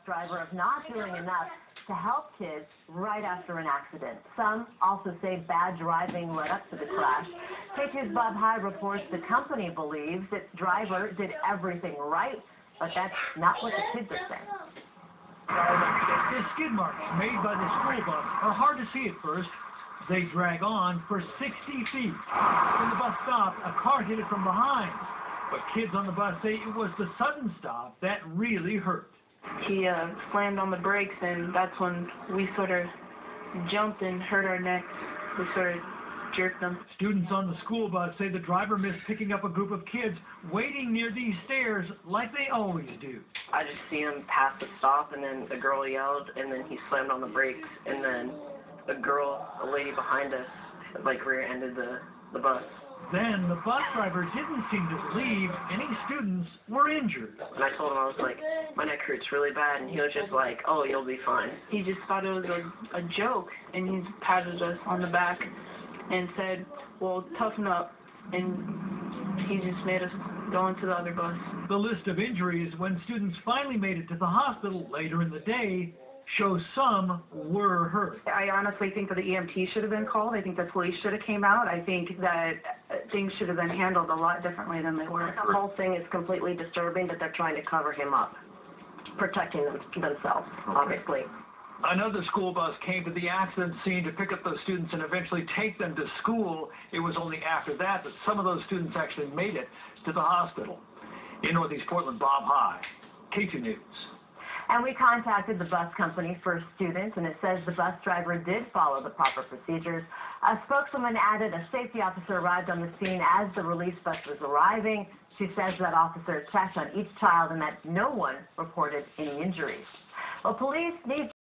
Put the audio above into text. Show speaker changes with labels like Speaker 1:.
Speaker 1: driver of not doing enough to help kids right after an accident. Some also say bad driving led up to the crash. K2's Bob High reports the company believes its driver did everything right, but that's not what the kids are saying.
Speaker 2: The skid marks made by the school bus are hard to see at first. They drag on for 60 feet. When the bus stopped, a car hit it from behind. But kids on the bus say it was the sudden stop that really hurt.
Speaker 3: He slammed on the brakes, and that's when we sort of jumped and hurt our necks. We sort of jerked them.
Speaker 2: Students on the school bus say the driver missed picking up a group of kids waiting near these stairs like they always do.
Speaker 4: I just see him pass the stop, and then the girl yelled, and then he slammed on the brakes, and then a lady behind us, like rear-ended the bus.
Speaker 2: Then the bus driver didn't seem to believe any students were injured.
Speaker 4: And I told him, I was like, my neck hurts really bad, and he was just like, oh, you'll be fine.
Speaker 3: He just thought it was a joke, and he patted us on the back and said, well, toughen up, and he just made us go into the other bus.
Speaker 2: The list of injuries when students finally made it to the hospital later in the day shows some were hurt.
Speaker 5: I honestly think that the EMT should have been called. I think the police should have came out. I think that things should have been handled a lot differently than they were.
Speaker 1: The whole thing is completely disturbing, that they're trying to cover him up, protecting themselves, obviously.
Speaker 6: Another school bus came to the accident scene to pick up those students and eventually take them to school. It was only after that that some of those students actually made it to the hospital. In Northeast Portland, Bob High, K2 News.
Speaker 1: And we contacted the bus company for a student, and it says the bus driver did follow the proper procedures. A spokeswoman added a safety officer arrived on the scene as the release bus was arriving. She says that officer checked on each child and that no one reported any injuries. Well, police need